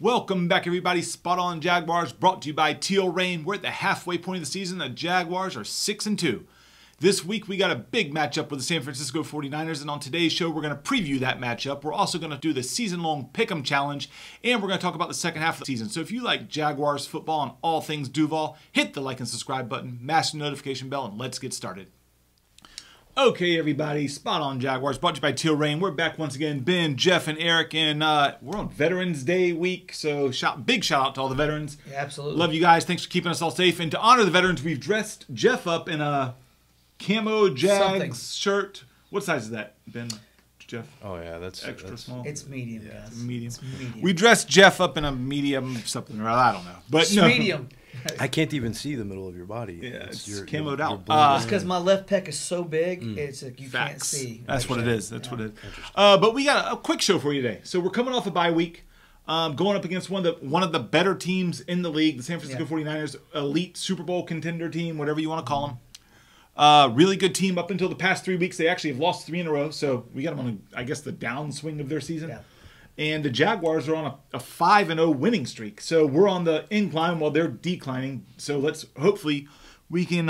Welcome back, everybody. Spot On Jaguars brought to you by Teal Reign. We're at the halfway point of the season. The Jaguars are 6-2. This week, we got a big matchup with the San Francisco 49ers, and on today's show, we're going to preview that matchup. We're also going to do the season-long Pick'em Challenge, and we're going to talk about the second half of the season. So if you like Jaguars football and all things Duval, hit the like and subscribe button, mash the notification bell, and let's get started. Okay, everybody, Spot On Jaguars, brought to you by Teal Reign. We're back once again, Ben, Jeff, and Eric, and we're on Veterans Day week, so big shout out to all the veterans. Yeah, absolutely. Love you guys. Thanks for keeping us all safe. And to honor the veterans, we've dressed Jeff up in a camo Jags shirt. What size is that, Ben? Jeff? Oh, yeah, that's extra small. It's medium, guys. It's medium. It's medium. We dressed Jeff up in a medium something or other. I don't know. But it's no. medium. I can't even see the middle of your body. Yeah, it's your camoed out. It's because my left pec is so big, it's like you can't Facts. see. That's what it is. That's what it is. But we got a quick show for you today. So we're coming off a bye week, going up against one of the better teams in the league, the San Francisco 49ers, elite Super Bowl contender team, whatever you want to call them. Really good team up until the past 3 weeks. They actually have lost 3 in a row, so we got them on, I guess, the downswing of their season. Yeah. And the Jaguars are on a 5-0 winning streak. So we're on the incline while they're declining. So hopefully we can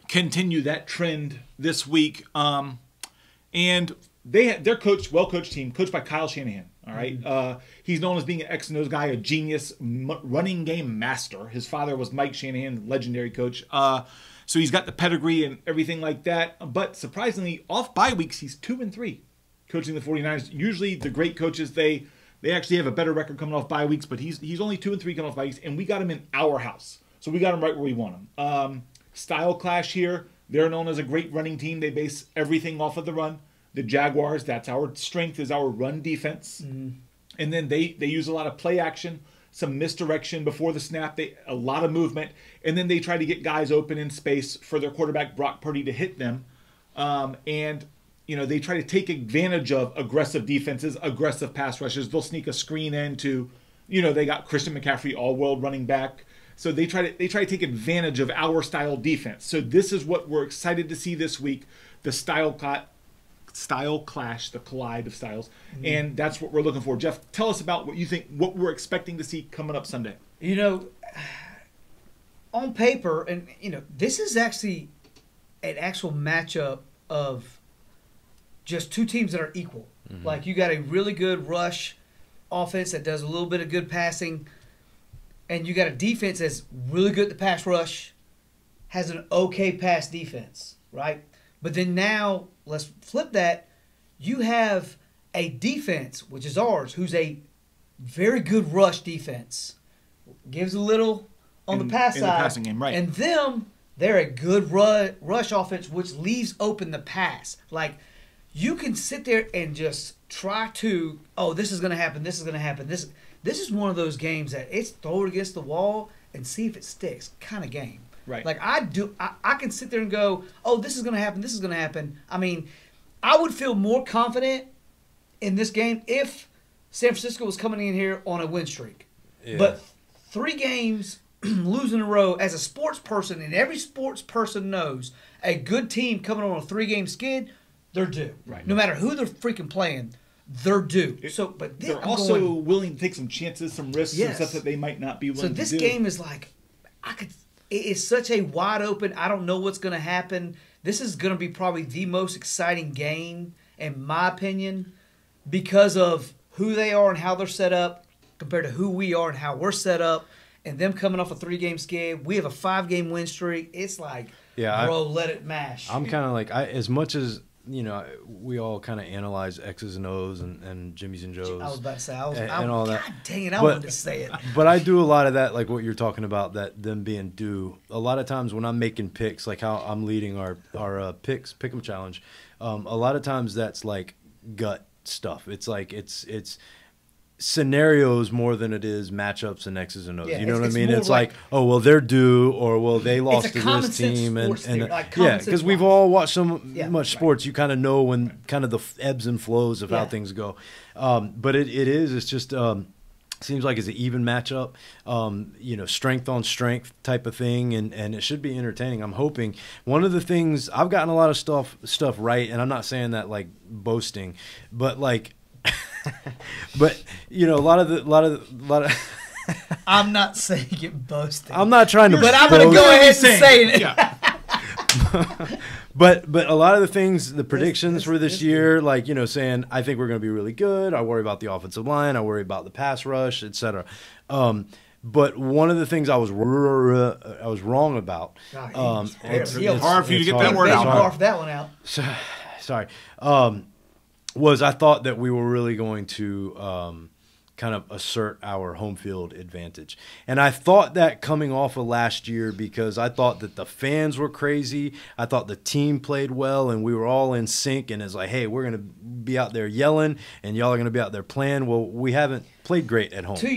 continue that trend this week. And they're well-coached team, coached by Kyle Shanahan. All right. He's known as being an X and O's guy, a genius running game master. His father was Mike Shanahan, legendary coach. So he's got the pedigree and everything like that. But surprisingly, off bye weeks, he's 2-3. Coaching the 49ers. Usually the great coaches, they actually have a better record coming off bye weeks, but he's only 2-3 coming off bye weeks, and we got him in our house. So we got him right where we want him. Style clash here. They're known as a great running team. They base everything off of the run. The Jaguars, that's our strength, is our run defense. And then they use a lot of play action, some misdirection before the snap, a lot of movement, and then they try to get guys open in space for their quarterback, Brock Purdy, to hit them. They try to take advantage of aggressive defenses, aggressive pass rushes. They'll sneak a screen into, they got Christian McCaffrey, all-world running back. So they try to take advantage of our style defense. So this is what we're excited to see this week, the style clash, the collide of styles. And that's what we're looking for. Jeff, tell us about what you think, what we're expecting to see coming up Sunday. On paper, and, this is actually an actual matchup of just two teams that are equal. Like, you got a really good rush offense that does a little bit of good passing, and you got a defense that's really good at the pass rush, has an okay pass defense, right? But then now, let's flip that. You have a defense, which is ours, who's a very good rush defense. Gives a little on the pass side. In the passing game, right. And they're a good rush offense, which leaves open the pass. Like, you can sit there and just try to, this is going to happen, this is going to happen. This is one of those games that it's throw it against the wall and see if it sticks kind of game. Right. Like, I can sit there and go, this is going to happen, this is going to happen. I mean, I would feel more confident in this game if San Francisco was coming in here on a win streak. Yeah. But 3 games losing in a row, as a sports person, and every sports person knows, a good team coming on a 3-game skid, they're due. Right. No matter who they're freaking playing, they're due. But they're also willing to take some chances, some risks, and stuff that they might not be willing to do. So this game is like, it's such a wide open, I don't know what's going to happen. This is going to be probably the most exciting game, in my opinion, because of who they are and how they're set up compared to who we are and how we're set up. And them coming off a 3-game skid. We have a 5-game win streak. It's like, let it mash. I'm kind of like, as much as, we all kind of analyze X's and O's and Jimmy's and Joe's. I was about to say, and all that. God dang it, I wanted to say it. But I do a lot of that, like what you're talking about, that them being due. A lot of times when I'm making picks, like how I'm leading our Pick'em Challenge, a lot of times that's like gut stuff. It's like it's scenarios more than it is matchups and X's and O's. Yeah, you know what I mean? It's like, they're due, or they lost to this team, because we've all watched so much sports. You kind of know when kind of the ebbs and flows of how things go. But it's just seems like it's an even matchup, strength on strength type of thing, and it should be entertaining. I'm hoping. One of the things, I've gotten a lot of stuff right, and I'm not saying that like boasting, but like But a lot of. I'm not saying it boasting. I'm not trying to. But I'm going to go ahead and say it. Yeah. But a lot of the things, the predictions for this year, like saying I think we're going to be really good. I worry about the offensive line. I worry about the pass rush, etc. But one of the things I was wrong about. It's hard for you to get that word out. Barf that one out. Sorry. Was I thought that we were really going to kind of assert our home field advantage. And I thought that coming off of last year because I thought that the fans were crazy. I thought the team played well and we were all in sync. And it's like, hey, we're going to be out there yelling and y'all are going to be out there playing. Well, we haven't played great at home. To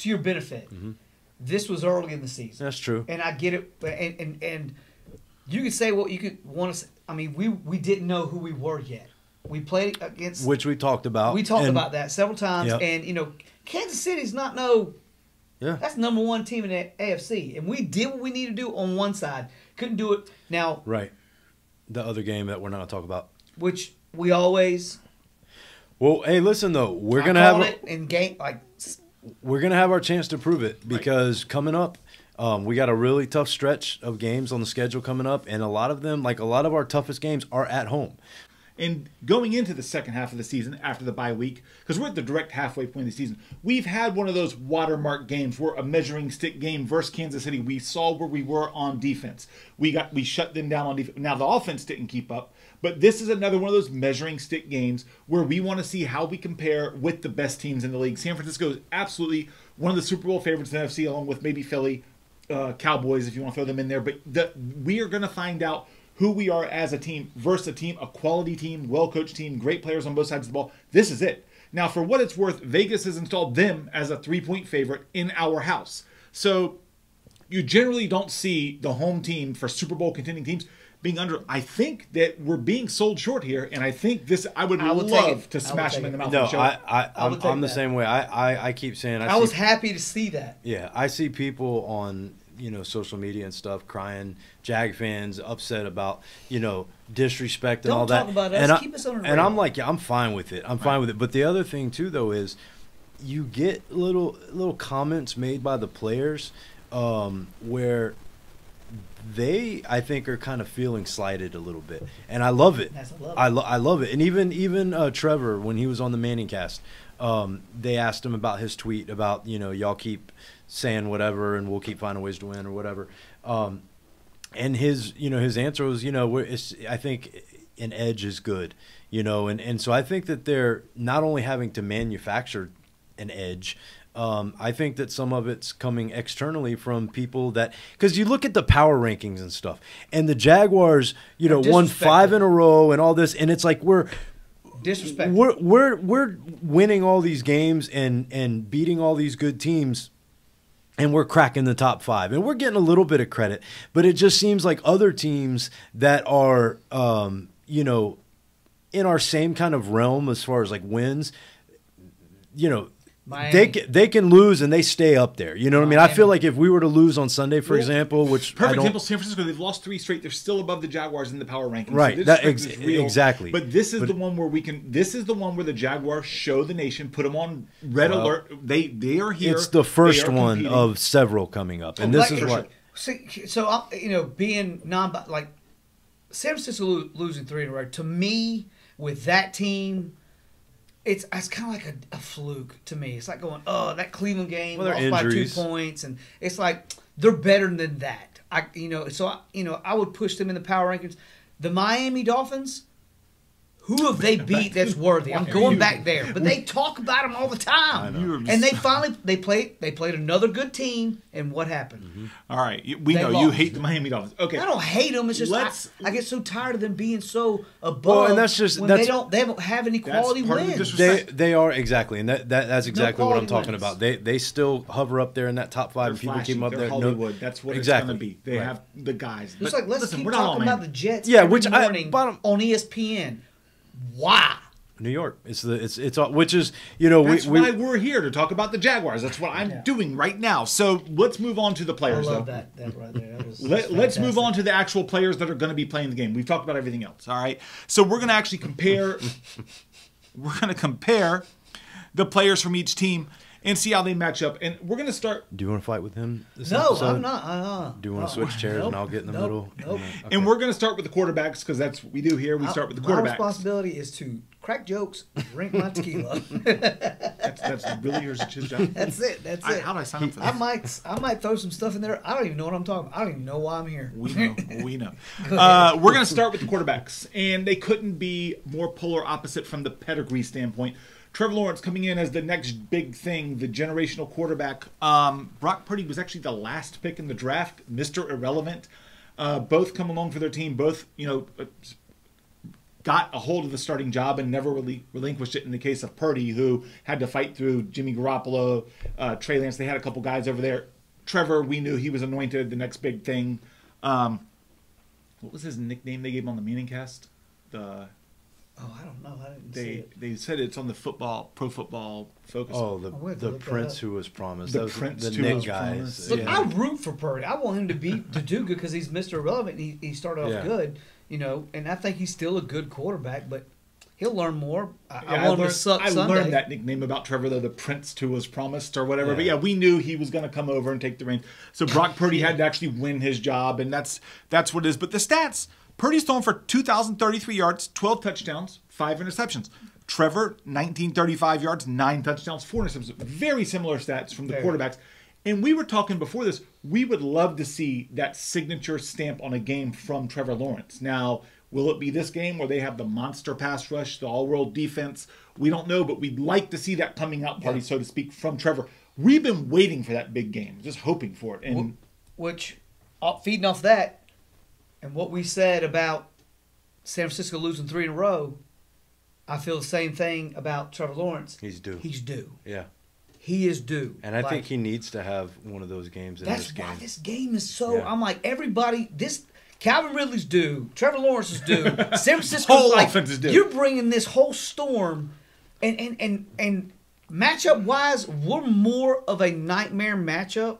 your benefit, this was early in the season. That's true. And I get it. And you could say what you could want to say. I mean, we didn't know who we were yet. We played against... Which we talked about. We talked about that several times. Yep. And, Kansas City's not that's number one team in the AFC. And we did what we needed to do on one side. Couldn't do it now. Right. The other game that we're not going to talk about. Which we always... Well, hey, listen, though. We're going to have... We're going to have our chance to prove it because coming up... we got a really tough stretch of games on the schedule coming up, and a lot of them, like a lot of our toughest games, are at home. And going into the second half of the season after the bye week, because we're at the direct halfway point of the season, we've had one of those watermark games where a measuring stick game versus Kansas City. We saw where we were on defense. We shut them down on defense. Now the offense didn't keep up, but this is another one of those measuring stick games where we want to see how we compare with the best teams in the league. San Francisco is absolutely one of the Super Bowl favorites in the NFC, along with maybe Philly, Cowboys if you want to throw them in there. But we are going to find out who we are as a team versus a team, a quality team, well-coached team, great players on both sides of the ball. This is it. Now, for what it's worth, Vegas has installed them as a 3-point favorite in our house. So you generally don't see the home team for Super Bowl contending teams being under. I think that we're being sold short here, and I think I would love to smash them in the mouth. No, I'm the same way. I keep saying I was happy to see that. Yeah, I see people on social media and stuff crying, Jag fans upset about disrespect and all that. Don't talk about us. Keep us on the radar. And I'm like, yeah, I'm fine with it. I'm fine with it. But the other thing too, though, is you get little comments made by the players where they, I think, are kind of feeling slighted a little bit, and I love it. I love it. And even Trevor, when he was on the Manning cast, they asked him about his tweet about y'all keep saying whatever and we'll keep finding ways to win or whatever. And his answer was I think an edge is good, and so I think that they're not only having to manufacture an edge. I think that some of it's coming externally from people that, because you look at the power rankings and stuff, and the Jaguars, won 5 in a row and all this, and it's like we're winning all these games and beating all these good teams, and we're cracking the top 5, and we're getting a little bit of credit, but it just seems like other teams that are in our same kind of realm as far as like wins, Miami. They can lose and they stay up there. You know what I mean? I feel like if we were to lose on Sunday, for example, which perfect example, San Francisco, they've lost 3 straight. They're still above the Jaguars in the power rankings. Right. So exactly. But this is the one where This is the one where the Jaguars show the nation, put them on red alert. They are here. It's the first one of several coming up, and this is what. So being like San Francisco losing 3 in a row, to me with that team. It's kind of like a fluke to me. It's like going, that Cleveland game lost by 2 points, and it's like they're better than that. I would push them in the power rankings. The Miami Dolphins, who have they beat that's worthy? I'm going back there, but they talk about them all the time. And they played another good team, and what happened? Mm-hmm. All right, we know you hate the Miami Dolphins. Okay, I don't hate them. It's just I get so tired of them being so above. And that's just they don't have any quality wins. They are exactly, and that's exactly what I'm talking about. They still hover up there in that top 5. They're people flashy. keep them up They're there. Hollywood. That's what it's going to be. They have the guys. It's like let's keep talking about the Jets. Which morning on ESPN. Why? New York. It's which is That's why we're here to talk about the Jaguars. That's what I'm doing right now. So let's move on to the players. I love that right there. Let's move on to the actual players that are going to be playing the game. We've talked about everything else. All right. So we're going to actually compare. we're going to compare the players from each team and see how they match up. And we're going to start. Do you want to fight with him this No, episode? I'm not. Do you want to switch chairs and I'll get in the middle? Nope. Okay. And we're going to start with the quarterbacks because that's what we do here. We start with the quarterbacks. My responsibility is to crack jokes, drink my tequila. That's really his job. That's it. How do I sign up for this? I might throw some stuff in there. I don't even know what I'm talking about. I don't even know why I'm here. We know. We're going to start with the quarterbacks, and they couldn't be more polar opposite from the pedigree standpoint. Trevor Lawrence coming in as the next big thing, the generational quarterback. Brock Purdy was actually the last pick in the draft, Mr. Irrelevant. Both come along for their team. Both, got a hold of the starting job and never really relinquished it in the case of Purdy, who had to fight through Jimmy Garoppolo, Trey Lance. They had a couple guys over there. Trevor, we knew he was anointed the next big thing. What was his nickname they gave him on the Meaning Cast? I don't know. I didn't see it. They said it's on the Pro Football Focus. Oh, the Prince who was promised. The Prince the who Nick was guys. promised. Look, Yeah. I root for Purdy. I want him to do good because he's Mr. Irrelevant. He started off good, and I think he's still a good quarterback, but he'll learn more. I want him to suck Sunday. I learned that nickname about Trevor, though, the Prince who was promised or whatever. Yeah. But we knew he was going to come over and take the reins. So Brock Purdy had to actually win his job, and that's what it is. But the stats, Purdy's thrown for 2,033 yards, 12 touchdowns, 5 interceptions. Trevor, 1,935 yards, 9 touchdowns, 4 interceptions. Very similar stats from the quarterbacks. And we were talking before this, we would love to see that signature stamp on a game from Trevor Lawrence. Now, will it be this game where they have the monster pass rush, the all-world defense? We don't know, but we'd like to see that coming out party, so to speak, from Trevor. We've been waiting for that big game, just hoping for it. And which, feeding off that, and what we said about San Francisco losing 3 in a row, I feel the same thing about Trevor Lawrence. He's due. Yeah. He is due. And I think he needs to have one of those games in this game. That's why this game is so... Yeah. I'm like, everybody... Calvin Ridley's due. Trevor Lawrence is due. San Francisco... whole offense is due. You're bringing this whole storm... And matchup-wise, we're more of a nightmare matchup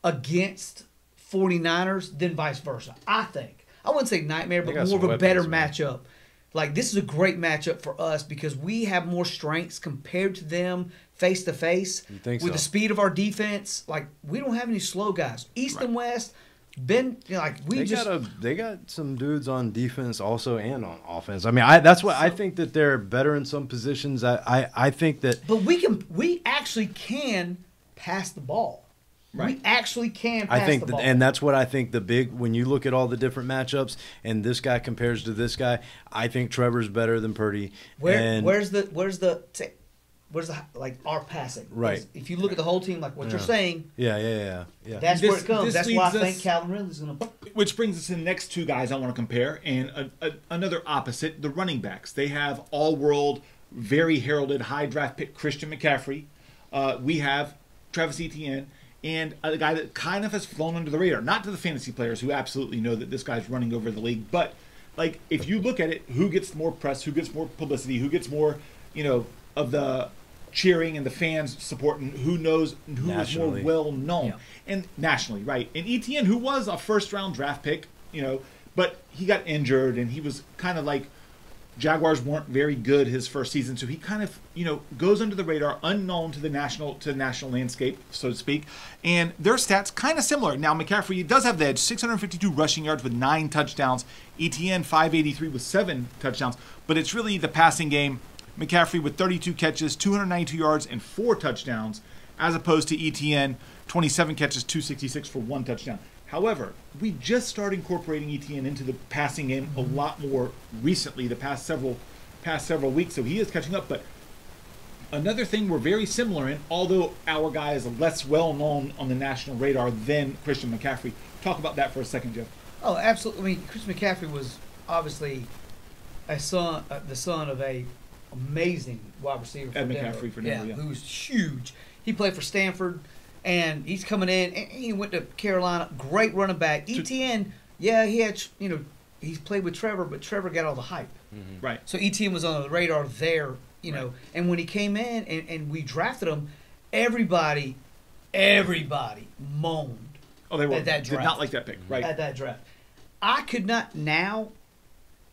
against 49ers than vice versa, I think. I wouldn't say nightmare, but more of a better matchup. Like, this is a great matchup for us because we have more strengths compared to them face-to-face. With the speed of our defense. Like, we don't have any slow guys. East and West, they got some dudes on defense also and on offense. I mean, I think that they're better in some positions. I think that... But we actually can pass the ball. Right. We actually can pass the ball. And that's what I think when you look at all the different matchups and this guy compares to this guy, I think Trevor's better than Purdy. Where's our passing? Right. If you look at the whole team, like what you're saying. Yeah. That's where it comes. That's why I think Calvin Ridley's going to. Which brings us to the next two guys I want to compare, and another opposite, the running backs. They have all-world, very heralded, high draft pick Christian McCaffrey. We have Travis Etienne. And a guy that kind of has flown under the radar, not to the fantasy players who absolutely know that this guy's running over the league, but like if you look at it, who gets more press, who gets more publicity, who gets more, of the cheering and the fans support, and who is more well known and nationally, right? And Etienne, who was a first-round draft pick, but he got injured and he was kind of like. Jaguars weren't very good his first season, so he kind of, goes under the radar, unknown to the national landscape, so to speak. And their stats kind of similar. Now, McCaffrey does have the edge, 652 rushing yards with 9 touchdowns. Etienne, 583 with 7 touchdowns. But it's really the passing game. McCaffrey with 32 catches, 292 yards, and 4 touchdowns, as opposed to Etienne, 27 catches, 266 for 1 touchdown. However, we just started incorporating Etienne into the passing game a lot more recently, the past several weeks, so he is catching up. But another thing we're very similar in, although our guy is less well-known on the national radar than Christian McCaffrey. Talk about that for a second, Jeff. Oh, absolutely. I mean, Christian McCaffrey was obviously the son of a amazing wide receiver for McCaffrey for Denver, who was huge. He played for Stanford. And he's coming in, and he went to Carolina. Great running back. Etienne, he had, he's played with Trevor, but Trevor got all the hype. Mm-hmm. Right. So Etienne was on the radar there, know. And when he came in and we drafted him, everybody moaned. Oh, they were. At that draft. Did not like that pick, right? At that draft. I could not now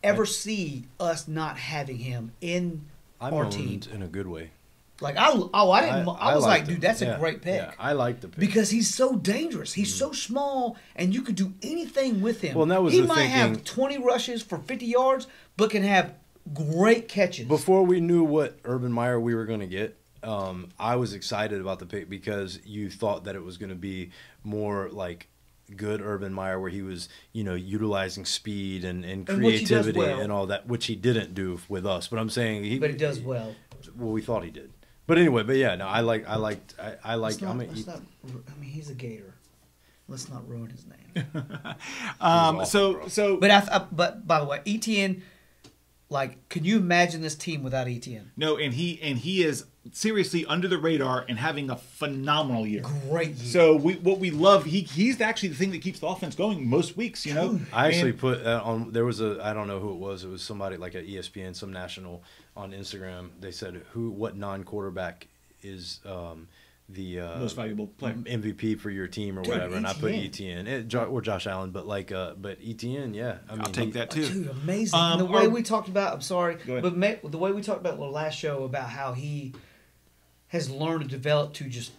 ever see us not having him in our team in a good way. Like I was like, dude, that's a great pick. Yeah, I like the pick because he's so dangerous. He's so small, and you could do anything with him. Well, and that was he might have 20 rushes for 50 yards, but can have great catches. Before we knew what Urban Meyer we were going to get, I was excited about the pick because you thought that it was going to be more like good Urban Meyer, where he was, utilizing speed and creativity and all that, which he didn't do with us. But I'm saying but he does well. Well, we thought he did. But anyway, I like. He's a Gator. Let's not ruin his name. But by the way, ETN, like, can you imagine this team without ETN? No, and he is seriously under the radar and having a phenomenal year. Great year. So what we love, he's actually the thing that keeps the offense going most weeks. I actually put on. There was I don't know who it was. It was somebody like at ESPN, some national on Instagram. They said what non-quarterback is the most valuable player, MVP for your team or whatever, and I put ETN or Josh Allen, but ETN, yeah. I'll take that too. Dude, amazing. The way we talked about, I'm sorry, but the way we talked about the last show about how he has learned to develop to just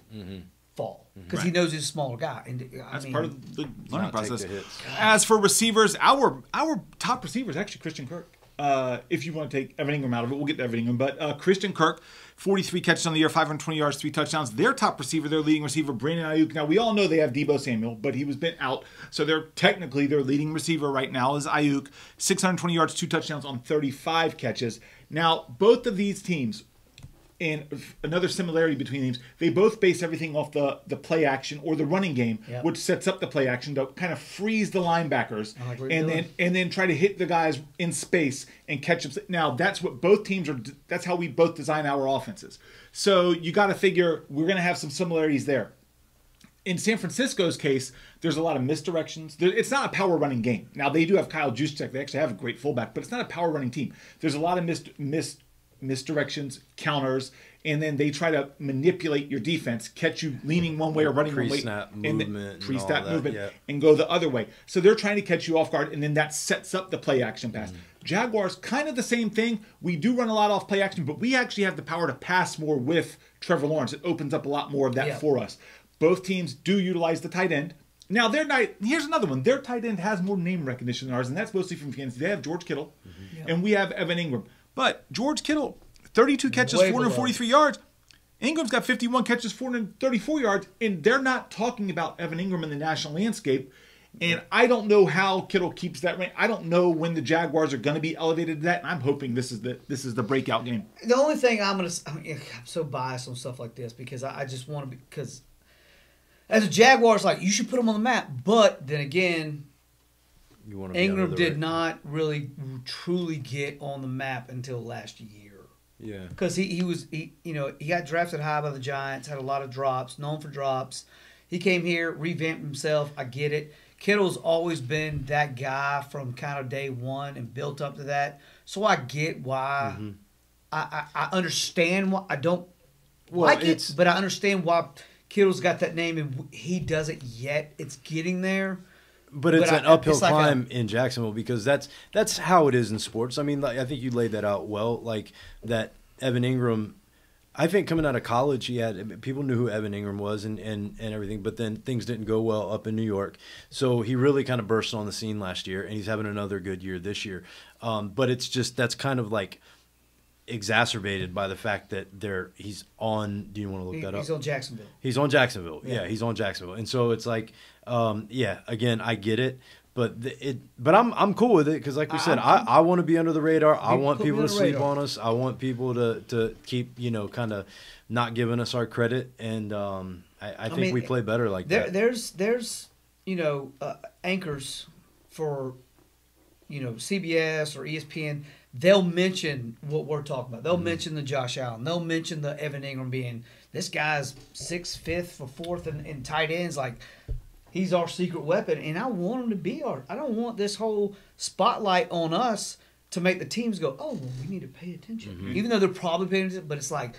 fall because he knows he's a smaller guy, and that's part of the learning process. As for receivers, our top receiver is actually Christian Kirk. If you want to take Evan Ingram out of it, we'll get to Evan Ingram. But Christian Kirk, 43 catches on the year, 520 yards, 3 touchdowns. Their top receiver, their leading receiver, Brandon Ayuk. Now, we all know they have Deebo Samuel, but he was been out. So technically their leading receiver right now is Ayuk. 620 yards, 2 touchdowns on 35 catches. Now, both of these teams, and another similarity between teams, they both base everything off the play action or the running game, which sets up the play action to kind of freeze the linebackers and then try to hit the guys in space and catch them. Now that's what both teams are. That's how we both design our offenses. So you got to figure we're going to have some similarities there. In San Francisco's case, there's a lot of misdirections. It's not a power running game. Now they do have Kyle Juszczyk. They actually have a great fullback, but it's not a power running team. There's a lot of misdirections, counters, and then they try to manipulate your defense, catch you leaning one way or running one way, pre-snap movement, and go the other way. So they're trying to catch you off guard, and then that sets up the play action pass. Jaguars, kind of the same thing. We do run a lot off play action, but we actually have the power to pass more with Trevor Lawrence. It opens up a lot more of that for us. Both teams do utilize the tight end. Now, here's another one. Their tight end has more name recognition than ours, and that's mostly from Kansas. They have George Kittle, and we have Evan Ingram. But George Kittle, 32 catches, 443 yards. Ingram's got 51 catches, 434 yards, and they're not talking about Evan Ingram in the national landscape. And I don't know how Kittle keeps that rank. I don't know when the Jaguars are going to be elevated to that. And I'm hoping this is the breakout game. The only thing I'm so biased on stuff like this because I just want to be, because as a Jaguars, like, you should put them on the map. But then again, Ingram did not really truly get on the map until last year. Yeah, because he got drafted high by the Giants, had a lot of drops, known for drops. He came here, revamped himself. I get it. Kittle's always been that guy from kind of day one and built up to that. So I get why. I understand why I don't like it, but I understand why Kittle's got that name and he doesn't yet. It's getting there. But it's an uphill climb in Jacksonville because that's how it is in sports. I mean, I think you laid that out well. Like that Evan Ingram, I think coming out of college, people knew who Evan Ingram was and everything, but then things didn't go well up in New York. So he really kind of burst on the scene last year, and he's having another good year this year. But it's just that's kind of like exacerbated by the fact that he's on. Do you want to look that up? He's on Jacksonville. He's on Jacksonville. Yeah, he's on Jacksonville, and so it's like. Again, I get it, but I'm cool with it because, like we said, I want to be under the radar. I want people to sleep on us. I want people to keep kind of not giving us our credit, and I think we play better like that. There's anchors for CBS or ESPN. They'll mention what we're talking about. They'll mention the Josh Allen. They'll mention the Evan Ingram being this guy's 6th, 5th, or 4th in tight ends. Like, he's our secret weapon, and I want him to be I don't want this whole spotlight on us to make the teams go, oh, well, we need to pay attention. Even though they're probably paying attention, but it's like,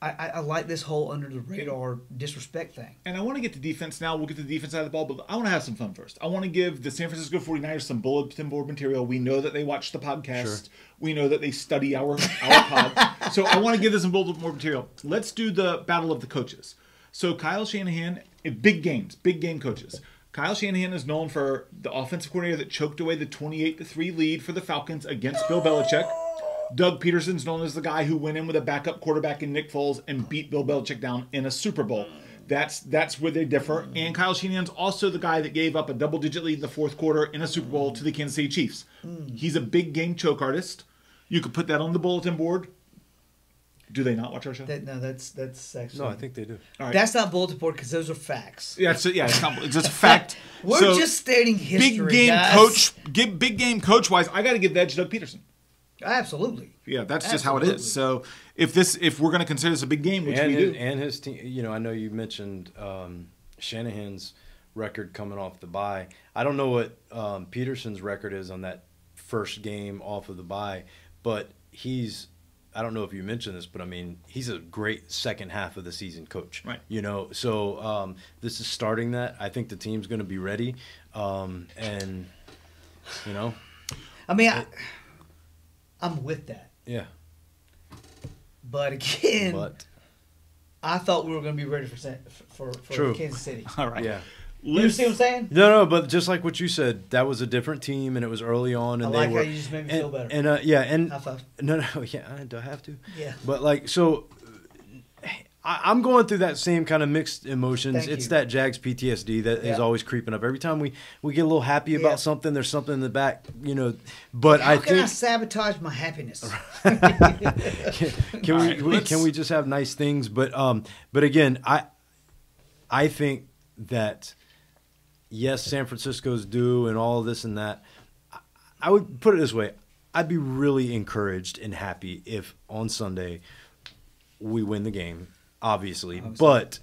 I like this whole under the radar disrespect thing. And I want to get to defense now. We'll get to the defense side of the ball, but I want to have some fun first. I want to give the San Francisco 49ers some bulletin board material. We know that they watch the podcast. Sure. We know that they study our pod. So I want to give them some bulletin board material. Let's do the battle of the coaches. So Kyle Shanahan, big game coaches. Kyle Shanahan is known for the offensive coordinator that choked away the 28-3 lead for the Falcons against Bill Belichick. Doug Peterson's known as the guy who went in with a backup quarterback in Nick Foles and beat Bill Belichick down in a Super Bowl. That's where they differ. And Kyle Shanahan's also the guy that gave up a double-digit lead in the fourth quarter in a Super Bowl to the Kansas City Chiefs. He's a big game choke artist. You could put that on the bulletin board. Do they not watch our show? That's actually... No, I think they do. All right. That's not bulletin board because those are facts. Yeah, it's just a fact. We're just stating history, big game coach-wise, I got to give the edge to Doug Peterson. Absolutely. Yeah, that's just how it is. So if we're going to consider this a big game, which we do, and his team, I know you mentioned Shanahan's record coming off the bye. I don't know what Peterson's record is on that first game off of the bye, but I don't know if you mentioned this, but I mean, he's a great second half of the season coach. Right. So this is starting that. I think the team's going to be ready, and I mean. I'm with that. Yeah. But again, I thought we were going to be ready for Kansas City. All right. Yeah. You see what I'm saying? No, but just like what you said, that was a different team, and it was early on, and how you just made me feel better. And high five. No, yeah, do I have to? Yeah. But so, I'm going through that same kind of mixed emotions. It's that Jags PTSD that is always creeping up. Every time we get a little happy about something, there's something in the back, But how can I sabotage my happiness? Can we just have nice things? But again, I think that yes, San Francisco's due and all of this and that. I would put it this way: I'd be really encouraged and happy if on Sunday we win the game. Obviously, but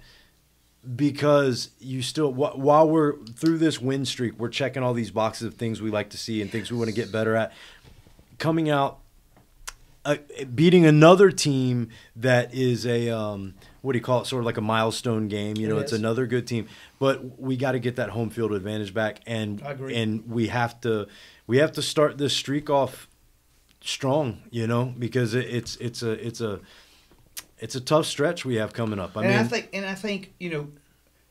because you still, while we're through this win streak, we're checking all these boxes of things we like to see and things we want to get better at. Coming out, beating another team that is a what do you call it? Sort of like a milestone game. It's another good team, but we got to get that home field advantage back, and we have to start this streak off strong. Because it's a tough stretch we have coming up. I think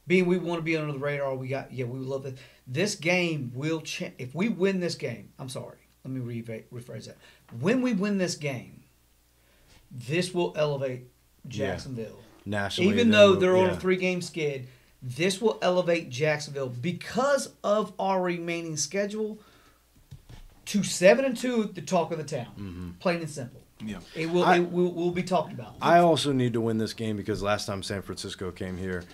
being we want to be under the radar. We love it. This game will change if we win this game. I'm sorry. Let me rephrase that. When we win this game, this will elevate Jacksonville nationally. Even though they're on a 3-game skid, this will elevate Jacksonville because of our remaining schedule to 7-2, the talk of the town. Plain and simple. Yeah, it will be talked about. I also need to win this game because last time San Francisco came here,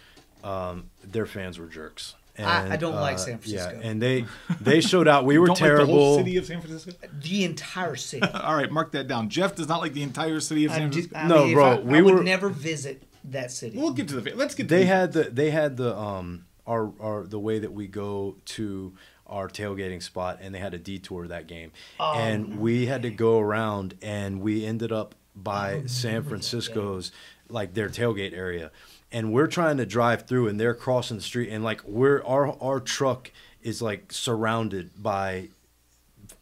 their fans were jerks. And, I don't like San Francisco. Yeah, and they showed out. We were terrible. Like the whole city of San Francisco? The entire city. All right, mark that down. Jeff does not like the entire city of San Francisco. I would never visit that city. We'll get to the. Let's get. They had the our way that we go to our tailgating spot, and they had a detour that game, and we had to go around, and we ended up by San Francisco's their tailgate area. And we're trying to drive through, and they're crossing the street, and our truck is surrounded by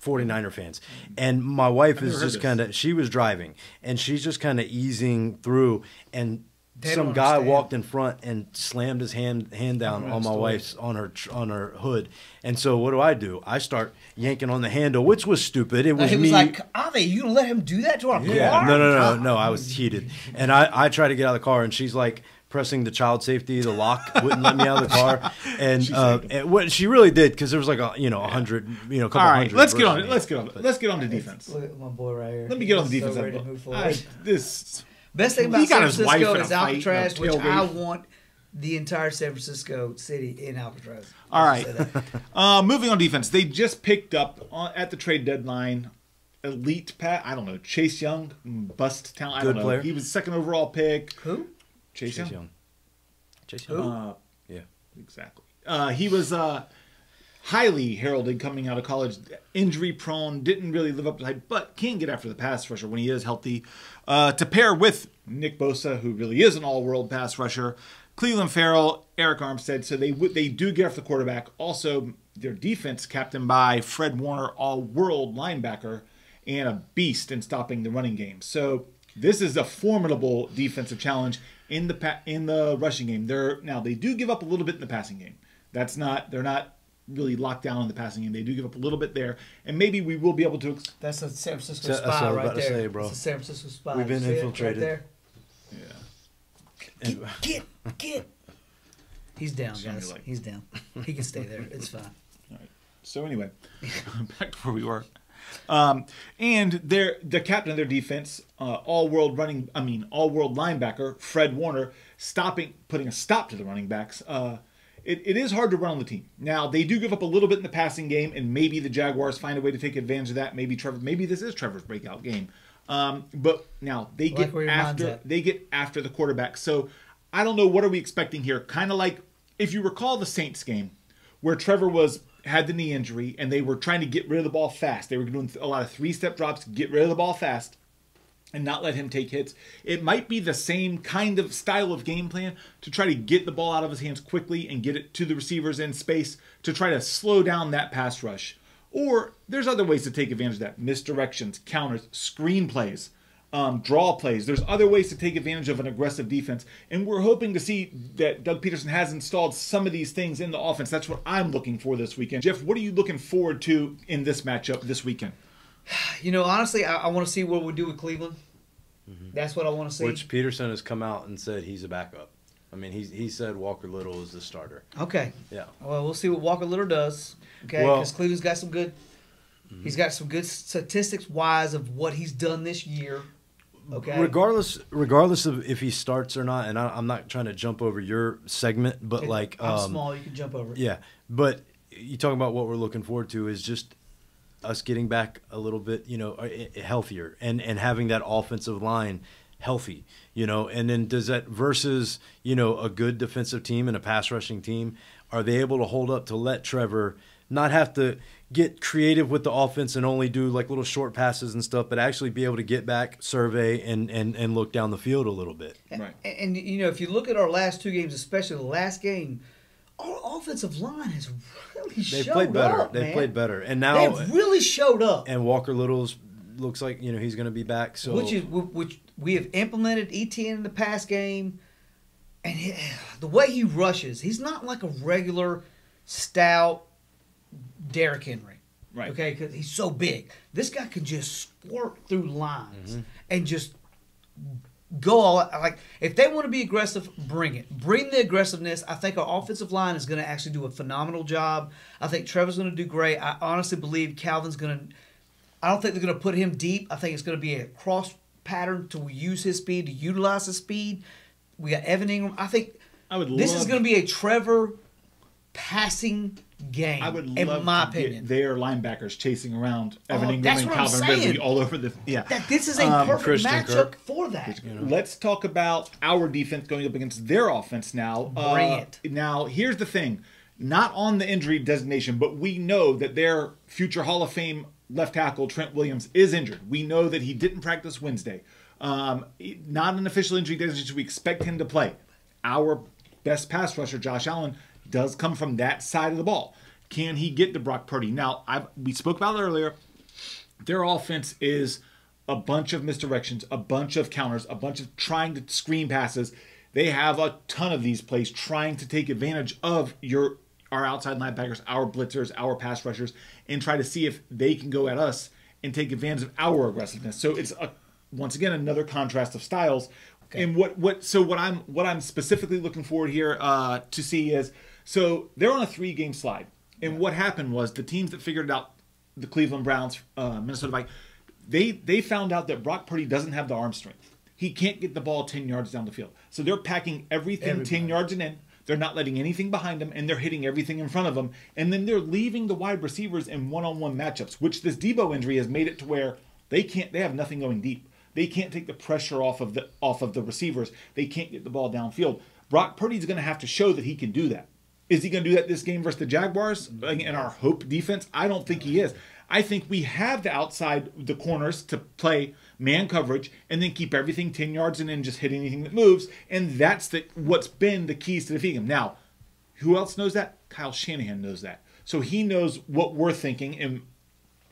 49er fans. And my wife is just she was driving, and she's just kind of easing through, and some guy walked in front and slammed his hand down on my wife's on her hood. And so what do? I start yanking on the handle, which was stupid. It was me. He was like, Ave, you gonna let him do that to our car? No. I was heated, and I tried to get out of the car, and she's pressing the child safety, the lock wouldn't let me out of the car, and what she really did, because there was 100, a couple. All right, hundred. let's get on it. Let's get on to defense. Look at my boy right here. Let me get on the defense. So ready to move forward. Best thing about San Francisco is Alcatraz, which I want the entire San Francisco city in Alcatraz. All right. Moving on defense. They just picked up at the trade deadline elite I don't know, Chase Young, bust talent. I don't know. Player. He was second overall pick. Who? Chase Young. Chase Young. Yeah. Exactly. He was highly heralded coming out of college, injury prone, didn't really live up to hype, but can get after the pass rusher when he is healthy. To pair with Nick Bosa, who really is an all-world pass rusher, Cleveland Farrell, Eric Armstead, so they do get off the quarterback. Also, their defense captained by Fred Warner, all-world linebacker, and a beast in stopping the running game. So this is a formidable defensive challenge in the rushing game. They do give up a little bit in the passing game. They're not really locked down in the passing game. They do give up a little bit there, and maybe we will be able to. That's a San Francisco spy right there. Say, bro. It's a San Francisco spy. We've been infiltrated. Right there? Yeah. Get. He's down, guys. He's down. He can stay there. It's fine. All right. So anyway, back to where we were. And the captain of their defense, all-world linebacker, Fred Warner, putting a stop to the running backs. It is hard to run on the team. Now, they do give up a little bit in the passing game, and maybe the Jaguars find a way to take advantage of that. Maybe this is Trevor's breakout game. But now they get after the quarterback. So I don't know, what are we expecting here? Kind of like if you recall the Saints game where Trevor had the knee injury and they were trying to get rid of the ball fast. They were doing a lot of three-step drops to get rid of the ball fast and not let him take hits. It might be the same kind of style of game plan to try to get the ball out of his hands quickly and get it to the receivers in space to try to slow down that pass rush. Or there's other ways to take advantage of that. Misdirections, counters, screen plays, draw plays. There's other ways to take advantage of an aggressive defense. And we're hoping to see that Doug Peterson has installed some of these things in the offense. That's what I'm looking for this weekend. Jeff, what are you looking forward to in this matchup this weekend? Honestly, I want to see what we do with Cleveland. Mm-hmm. That's what I want to see. Which Peterson has come out and said he's a backup. I mean, he said Walker Little is the starter. Okay. Yeah. Well, we'll see what Walker Little does. Okay, because Cleveland's got some good. Mm-hmm. He's got some good statistics wise of what he's done this year. Okay. Regardless of if he starts or not, and I'm not trying to jump over your segment, but I'm small, you can jump over it. Yeah, but you talking about what we're looking forward to is just us getting back a little bit, healthier and having that offensive line healthy, and then does that versus, a good defensive team and a pass rushing team, are they able to hold up to let Trevor not have to get creative with the offense and only do like little short passes and stuff, but actually be able to get back, survey, and look down the field a little bit. Right. And if you look at our last two games, especially the last game, our offensive line has really showed up. They played better, and now they've really showed up. And Walker Little's looks like he's going to be back. So which we have implemented ETN in the pass game, and the way he rushes, he's not like a regular stout Derrick Henry. Right. Okay, because he's so big. This guy can just squirt through lines and just go all like. If they want to be aggressive, bring it. Bring the aggressiveness. I think our offensive line is going to actually do a phenomenal job. I think Trevor's going to do great. I honestly believe Calvin's going to. I don't think they're going to put him deep. I think it's going to be a cross pattern to use his speed, to utilize his speed. We got Evan Ingram. I think this is going to be a Trevor passing game. I would love in my opinion. Get their linebackers chasing around Evan Ingram and Calvin Ridley all over the this is a perfect matchup for that. Let's talk about our defense going up against their offense now. Bring it. Now, here's the thing. Not on the injury designation, but we know that their future Hall of Fame left tackle, Trent Williams, is injured. We know that he didn't practice Wednesday. Not an official injury designation. We expect him to play. Our best pass rusher, Josh Allen, does come from that side of the ball. Can he get to Brock Purdy? Now, we spoke about it earlier. Their offense is a bunch of misdirections, a bunch of counters, a bunch of trying to screen passes. They have a ton of these plays trying to take advantage of our outside linebackers, our blitzers, our pass rushers, and try to see if they can go at us and take advantage of our aggressiveness. So it's once again another contrast of styles. Okay. And what I'm specifically looking forward here to see is, so they're on a 3-game slide. And what happened was the teams that figured it out, the Cleveland Browns, Minnesota Vikings, they found out that Brock Purdy doesn't have the arm strength. He can't get the ball 10 yards down the field. So they're packing everything 10 yards and in. They're not letting anything behind them, and they're hitting everything in front of them. And then they're leaving the wide receivers in one-on-one matchups, which this Debo injury has made it to where they have nothing going deep. They can't take the pressure off of the receivers. They can't get the ball downfield. Brock Purdy's going to have to show that he can do that Is he going to do that this game versus the Jaguars in our hope defense? I don't think he is. I think we have the corners to play man coverage and then keep everything 10 yards and then just hit anything that moves. And that's what's been the keys to defeating him. Now, who else knows that? Kyle Shanahan knows that. So he knows what we're thinking and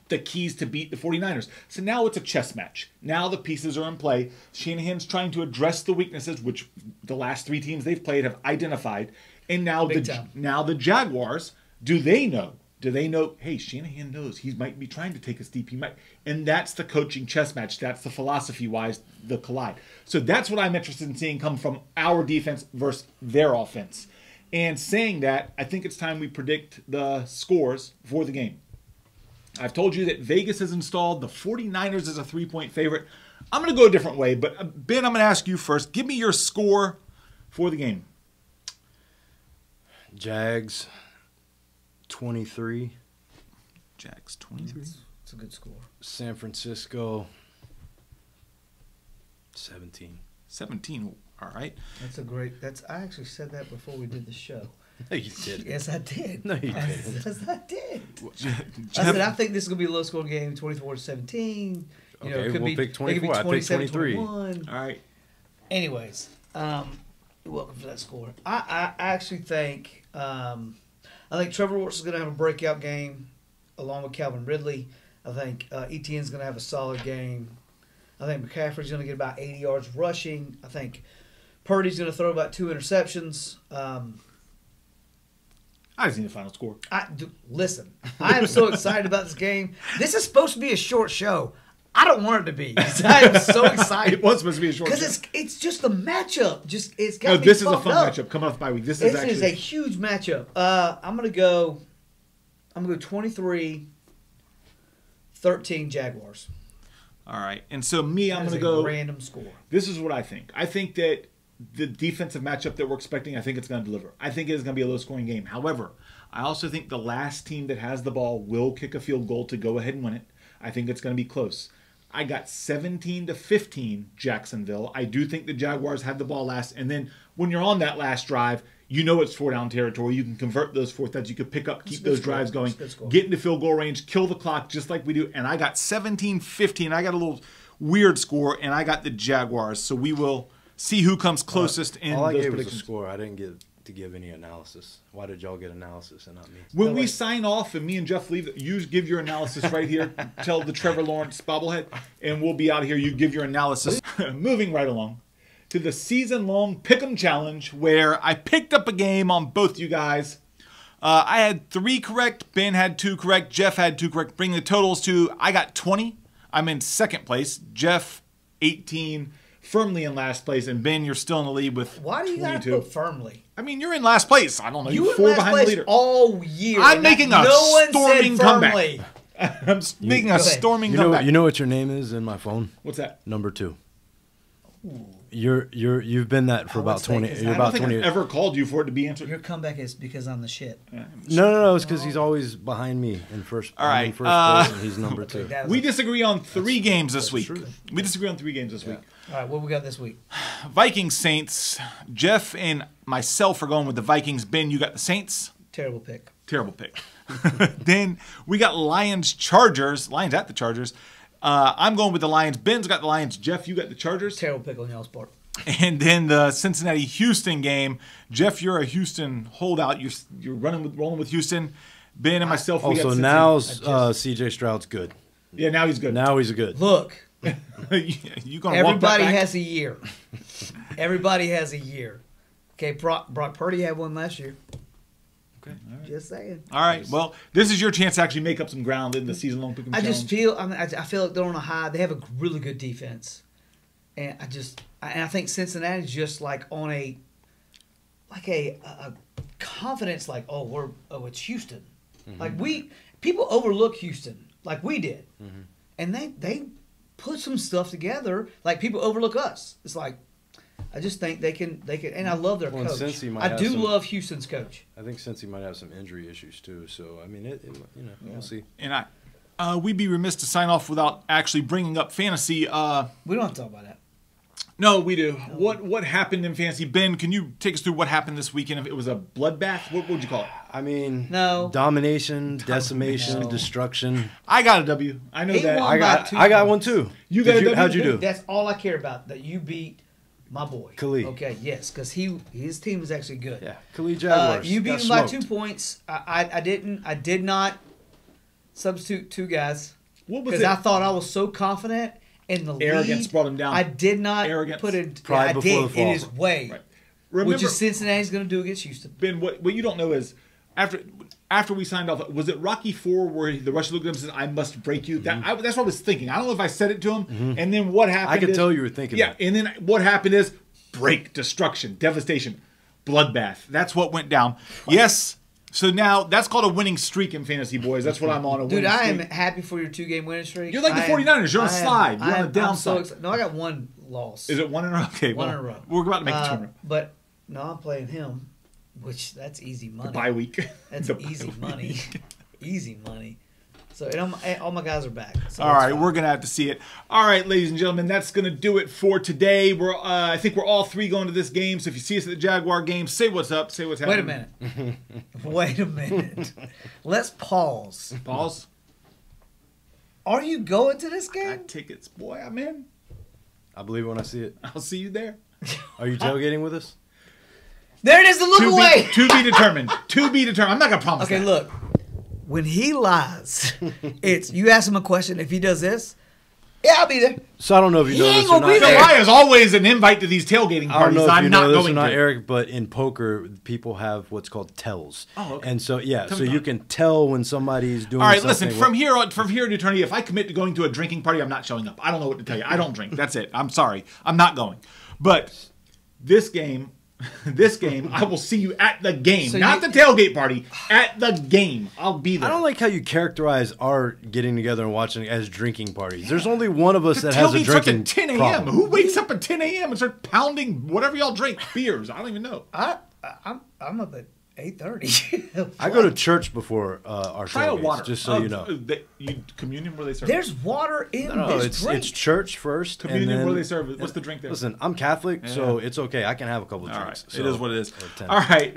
the keys to beat the 49ers. So now it's a chess match. Now the pieces are in play. Shanahan's trying to address the weaknesses, which the last 3 teams they've played have identified. And now the Jaguars, do they know? Do they know, hey, Shanahan knows he might be trying to take us deep. And that's the coaching chess match. That's the philosophy-wise, the collide. So that's what I'm interested in seeing come from our defense versus their offense. And saying that, I think it's time we predict the scores for the game. I've told you that Vegas has installed the 49ers as a 3-point favorite. I'm going to go a different way, but Ben, I'm going to ask you first. Give me your score for the game. Jags 23. Jags 23. It's a good score. San Francisco 17. 17. All right. I actually said that before we did the show. No, you didn't. Yes, I did. No, you didn't. Yes, I did. I said, I think this is going to be a low-scoring game, 24-17. Okay, we'll pick 24. I picked 23. All right. Anyways, you're welcome for that score. I actually think Trevor Lawrence is going to have a breakout game along with Calvin Ridley. I think Etienne's going to have a solid game. I think McCaffrey's going to get about 80 yards rushing. I think Purdy's going to throw about 2 interceptions. I just need the final score. Listen, I am so excited about this game. This is supposed to be a short show. I don't want it to be. I am so excited. It was supposed to be a short show. Because it's just the matchup. It's got me this is a fun up. matchup coming off bye week. This is a huge matchup. I'm gonna go 23-13 Jaguars. All right. And so I'm going to go random score. This is what I think. I think that the defensive matchup that we're expecting, I think it's going to deliver. I think it is going to be a low-scoring game. However, I also think the last team that has the ball will kick a field goal to go ahead and win it. I think it's going to be close. I got 17-15 Jacksonville. I do think the Jaguars had the ball last. And then when you're on that last drive, you know it's 4-down territory. You can convert those 4th downs. You can pick up, keep those drives going, get into field goal range, kill the clock just like we do. And I got 17-15. I got a little weird score, and I got the Jaguars. So we will see who comes closest in all I those gave predictions. Was a score. I didn't get to give any analysis. Why did y'all get analysis and not me? When we sign off and me and Jeff leave, you give your analysis right here. Tell the Trevor Lawrence bobblehead, and we'll be out of here. You give your analysis. Moving right along to the season-long Pick'em Challenge, where I picked up a game on both you guys. I had 3 correct. Ben had 2 correct. Jeff had 2 correct. Bring the totals to, I got 20. I'm in second place. Jeff, 18. Firmly in last place. And Ben, you're still in the lead with 22. Why do you got to put firmly? I mean, you're in last place. I don't know. You were 4 in last behind place the leader. all year. I'm making a storming comeback. I'm making a Go ahead. storming comeback. You know what your name is in my phone? What's that? Number 2. Ooh. You've been that for about 20. You're about 20. I've ever called you for it to be answered. Your comeback is because I'm the shit. No. It's because he's always behind me in first. All right. In first place, and he's number 2. We disagree on 3 games this week. We disagree on 3 games this week. All right, what we got this week? Vikings, Saints. Jeff and myself are going with the Vikings. Ben, you got the Saints. Terrible pick. Terrible pick. Then we got Lions, Chargers. Lions at the Chargers. I'm going with the Lions. Ben's got the Lions. Jeff, you got the Chargers. Terrible pick on y'all's part. And then the Cincinnati-Houston game. Jeff, you're a Houston holdout. You're rolling with Houston. Ben and myself. We got now C.J. Stroud's good. Yeah, now he's good. Now he's good. Look, you gonna everybody has a year. Everybody has a year. Okay, Brock Purdy had one last year. Okay, all right. Just saying. All right. Well, this is your chance to actually make up some ground in the season-long pick 'em challenge. I feel like they're on a high. They have a really good defense, and I think Cincinnati's just like on a confidence, like it's Houston. Mm-hmm. Like people overlook Houston like we did, mm-hmm. and they put some stuff together. Like people overlook us. It's like I just think they can, and I love their coach. I do love Houston's coach. I think Cincy might have some injury issues too. So I mean, we'll see. And we'd be remiss to sign off without actually bringing up fantasy. We don't have to talk about that. No, we do. What happened in fantasy? Ben, can you take us through what happened this weekend? If it was a bloodbath, what would you call it? I mean, no domination, decimation, destruction. I got a W. I know that. I got one too. You got a W? How'd you do? That's all I care about. That you beat my boy. Khalid. Okay, yes, because his team was actually good. Yeah, Khalid Jaguars. You beat him by 2 points. I did not substitute 2 guys. What was it? Because I thought I was so confident in the Arrogance brought him down. I did not put it. Pride before the fall. In his way, right. Remember, which is Cincinnati's going to do against Houston. Ben, what you don't know is after we signed off, was it Rocky IV where the Russian looked at him and says, "I must break you"? That's what I was thinking. I don't know if I said it to him. And then what happened? I could tell you were thinking. Yeah, and then what happened is break, destruction, devastation, bloodbath. That's what went down. Yes. So now that's called a winning streak in fantasy, boys. That's what I'm on. Dude, I am happy for your 2-game winning streak. You're like the 49ers. You're on a slide. You're on a downside. No, I got 1 loss. Is it 1 in a row? Okay, one in a row. We're about to make it 2 in a row. But no, I'm playing him, which that's easy money. The bye week. That's easy money. Easy money. So all my guys are back. So all right, we're gonna have to see it. All right, ladies and gentlemen, that's gonna do it for today. I think we're all 3 going to this game. So if you see us at the Jaguar game, say what's up. Say what's happening. Wait a minute. Let's pause. Pause. Are you going to this game? I got tickets, boy. I'm in. I believe it when I see it. I'll see you there. Are you tailgating with us? There it is. The look away. To be determined. To be determined. I'm not gonna promise. Okay, look. When he lies, it's you ask him a question. If he does this, yeah, I'll be there. So I don't know if you know this or not. The lie is always an invite to these tailgating parties. I don't know if I'm you not know this going or not, to. Eric, but in poker, people have what's called tells. Oh, okay. And so you can tell when somebody's doing. All right, something. listen. From here to eternity, if I commit to going to a drinking party, I'm not showing up. I don't know what to tell you. I don't drink. That's it. I'm sorry. I'm not going. But this game, I will see you at the game, not the tailgate party. At the game, I'll be there. I don't like how you characterize our getting together and watching as drinking parties. There's only one of us that has a drinking at 10 a.m. problem. Who wakes up at 10 a.m. and starts pounding whatever y'all drink, beers? I don't even know. I'm up at 8:30. I go to church before our tailgates, water. just so you know. Communion where they serve. There's water in this drink. It's church first. Communion and then, where they serve. What's the drink there? Listen, I'm Catholic, so it's okay. I can have a couple of drinks. All right. It is what it is. All right.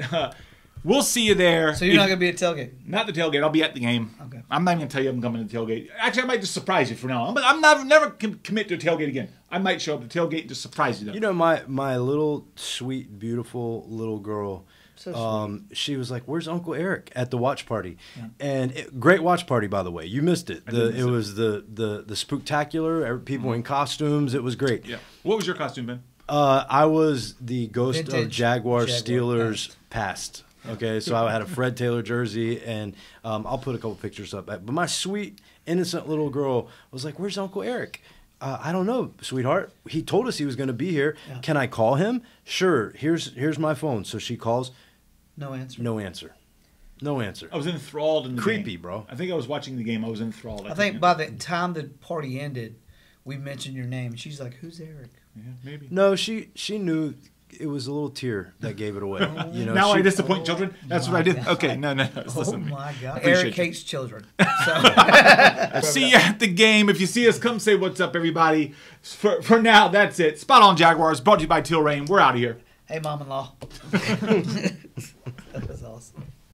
We'll see you there. So you're not going to be at tailgate? Not the tailgate. I'll be at the game. Okay. I'm not even going to tell you I'm coming to the tailgate. Actually, I might just surprise you for now. I'm never commit to a tailgate again. I might show up to tailgate and just surprise you though. You know, my little sweet, beautiful little girl, she was like, "Where's Uncle Eric?" at the watch party, and great watch party, by the way. You missed it. It was the spooktacular. People in costumes. It was great. Yeah. What was your costume, Ben? I was the ghost Vintage of Jaguar Steelers past. Okay, so I had a Fred Taylor jersey, and I'll put a couple pictures up. But my sweet, innocent little girl was like, "Where's Uncle Eric?" I don't know, sweetheart. He told us he was going to be here. Yeah. Can I call him? Sure. Here's my phone. So she calls. No answer. No answer. No answer. I was enthralled in the Creepy, game. Bro. I think I was watching the game. I was enthralled. I think by the time the party ended, we mentioned your name. She's like, "Who's Eric?" Yeah, maybe. No, she knew. It was a little tear that gave it away. You know, now I disappoint children. That's what I did. Okay, no. Listen my God, Eric hates children. So. See you at the game. If you see us, come say what's up, everybody. For now, that's it. Spot on Jaguars, brought to you by Teal Reign. We're out of here. Hey, mom-in-law.